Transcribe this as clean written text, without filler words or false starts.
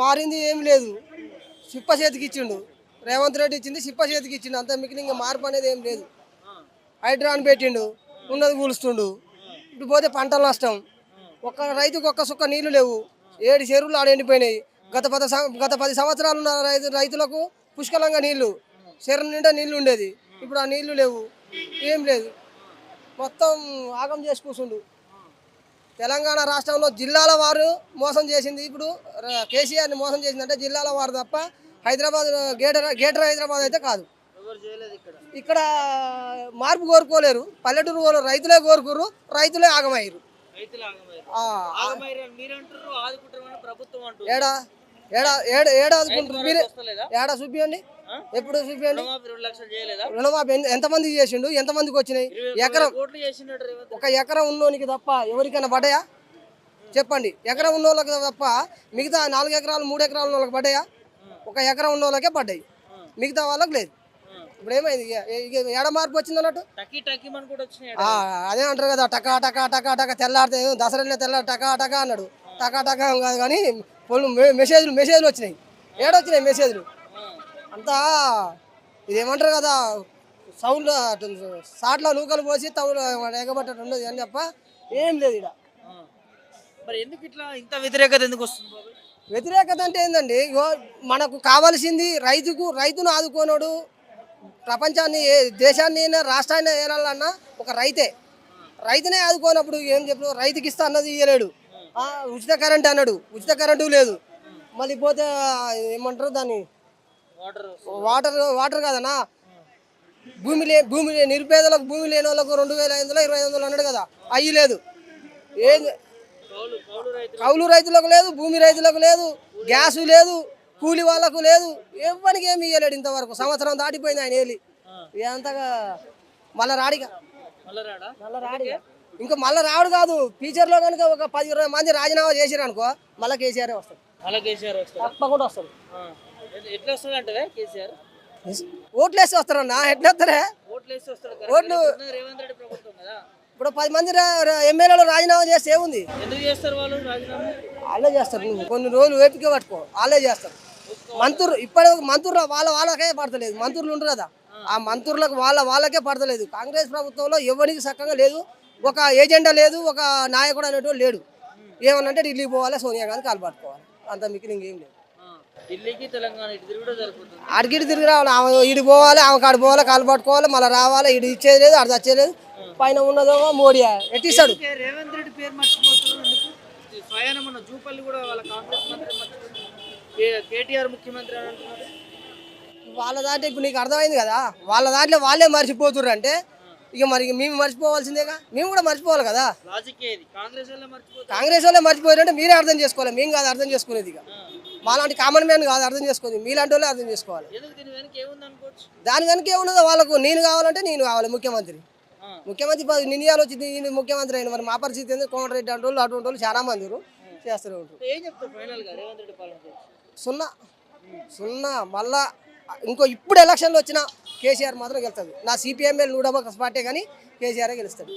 మారింది ఏం లేదు. సిప్ప చేతికి ఇచ్చిండు రేవంత్ రెడ్డి, ఇచ్చింది సిప్ప చేతికి ఇచ్చిండు. అంత మిగిలిన ఇంకా మార్పు అనేది ఏం లేదు. హైడ్రాన్ పెట్టిండు, ఉన్నది కూలుస్తుండు. ఇప్పుడు పోతే పంటల నష్టం. ఒక్క రైతుకు ఒక్క సుక్క నీళ్లు లేవు. 7 చెరువులు ఆడ ఎండిపోయినాయి. గత 10 సంవత్సరాలు ఉన్న రైతులకు పుష్కలంగా నీళ్లు, చెరువు నిండా నీళ్లు ఉండేది. ఇప్పుడు ఆ నీళ్లు లేవు, ఏం లేదు. మొత్తం ఆగం చేసి కూర్చుండు. తెలంగాణ రాష్ట్రంలో జిల్లాల వారు మోసం చేసింది. ఇప్పుడు కేసీఆర్ని మోసం చేసిందంటే జిల్లాల వారు తప్ప హైదరాబాద్ గేటర్ హైదరాబాద్ అయితే కాదు. ఇక్కడ మార్పు కోరుకోలేరు. పల్లెటూరు వాళ్ళు రైతులే కోరుకోరు, రైతులే ఆగమయ్యారు. ఏడా ఏడా ఏడా ఏడా ఆదుకుంటారు? ఏడా చూపియండి, ఎప్పుడు చూపియండి. రుణమాఫీ ఎంతమందికి చేసిండు, ఎంతమందికి వచ్చినాయి? ఒక ఎకరం ఉన్నోనికి తప్ప ఎవరికైనా పడ్డాయా చెప్పండి? ఎకరం ఉన్న వాళ్ళకి తప్ప మిగతా 4 ఎకరాలు 3 ఎకరాల వాళ్ళకి పడ్డాయా? ఒక ఎకరం ఉన్న వాళ్ళకే పడ్డాయి, మిగతా వాళ్ళకి లేదు. ఇప్పుడు ఏమైంది? ఏడ మార్పు వచ్చింది అన్నట్టు అదే అంటారు కదా, టకా టకా టకా టకా తెల్లాడితే దసరాలో తెల్లారి టకా టకా అన్నాడు. టకా టకా కాదు కానీ మెసేజ్లు వచ్చినాయి. ఏడొచ్చినాయి మెసేజ్లు? అంతా ఇదేమంటారు కదా, సౌండ్ సాట్లో నూకలు పోసి తవులు ఎగబట్టడం ఉండదు అని తప్ప ఏం లేదు. ఇక్కడ మరి ఎందుకు ఇట్లా ఇంత వ్యతిరేకత ఎందుకు వస్తుంది? వ్యతిరేకత అంటే ఏంటండి, మనకు కావాల్సింది రైతును ఆదుకోనోడు. ప్రపంచాన్ని దేశాన్ని రాష్ట్రాన్ని ఏలాలన్నా ఒక రైతునే ఆదుకోనప్పుడు ఏం చెప్పు? రైతుకి ఇస్తా అన్నది ఇయ్యలేడు. ఉచిత కరెంట్ అన్నాడు, ఉచిత కరెంటు లేదు. మళ్ళీ పోతే ఏమంటారు దాన్ని, వాటర్ కాదన్నా, భూమి నిరుపేదలకు, భూమి లేని వాళ్ళకు 2500 2500 అన్నాడు కదా, అయ్యి లేదు. ఏం కౌలు రైతులకు లేదు, భూమి రైతులకు లేదు, గ్యాసు లేదు, కూలి వాళ్ళకు లేదు, ఎవరికి ఏమి ఇయ్యలేడు ఇంతవరకు. సంవత్సరం దాటిపోయింది ఆయన వెళ్ళి. అంతగా మళ్ళీ రాడిగా ఇంకా మళ్ళీ రాడు కాదు. ఫ్యూచర్లో కనుక ఒక 10-20 మంది రాజీనామా చేసారు అనుకో, మళ్ళీ కేసీఆర్ వస్తాడు. తప్పకుండా వస్తాడు. ఓట్లేసి వస్తారన్నా, ఎట్లా వస్తారే? ఓట్లు ఇప్పుడు 10 మంది ఎమ్మెల్యేలు రాజీనామా చేస్తే ఏముంది? వాళ్ళే చేస్తారు. నువ్వు కొన్ని రోజులు వేపిక పట్టుకో, వాళ్ళే చేస్తారు. మంత్రులు వాళ్ళకే పడతలేదు. మంత్రులు ఉంటారు కదా, ఆ మంత్రులకు వాళ్ళకే పడతలేదు. కాంగ్రెస్ ప్రభుత్వంలో ఎవరికి చక్కగా లేదు, ఒక ఏజెండా లేదు, ఒక నాయకుడు అనేటువంటి లేడు. ఏమన్నంటే ఢిల్లీ పోవాలి, సోనియా గాంధీ కాలు పట్టుకోవాలి, అంత మిగిలిన ఇంకేం లేదు. అడిగిడి తిరిగి రావాలి, ఆమె ఇడి పోవాలి, ఆమె కాడు పోవాలి, కాలు పట్టుకోవాలి, మళ్ళీ రావాలి. ఇడి ఇచ్చేది లేదు, అడి వచ్చేది లేదు. పైన ఉన్నదో మోడీ ఎట్టిస్తాడు. రేవంత్ రెడ్డి పేరు మర్చిపోతున్నారు. కేటీఆర్ ముఖ్యమంత్రి అని అంటున్నారు. వాళ్ళ దాంట్లో ఇప్పుడు నీకు అర్థమైంది కదా, వాళ్ళ దాంట్లో వాళ్ళే మర్చిపోతుర్రు అంటే ఇక మరి మేము మర్చిపోవాల్సిందేగా, మేము కూడా మర్చిపోవాలి కదా. కాంగ్రెస్ వాళ్ళే మర్చిపోయారంటే మీరే అర్థం చేసుకోవాలి, మేము కాదు అర్థం చేసుకునేది. ఇక మాలాంటి కామన్ మ్యాన్ కాదు అర్థం చేసుకోవాలి, మీలాంటి వాళ్ళే అర్థం చేసుకోవాలి. దాని వెనక ఏమున్నదో వాళ్ళకు, నేను కావాలంటే నేను కావాలి ముఖ్యమంత్రి నిన్నయాలు వచ్చింది, ఈయన ముఖ్యమంత్రి అయిన. మరి మా పరిస్థితి ఏంది? కోమటిరెడ్డి అంటే వాళ్ళు అటువంటి వాళ్ళు చాలా మంది చేస్తూనే ఉంటారు. 0 మళ్ళా ఇంకో ఇప్పుడు ఎలక్షన్లు వచ్చినా కేసీఆర్ మాత్రం గెలుస్తుంది. నా CPML 100% పార్టీ కానీ కేసీఆర్ గెలుస్తాడు.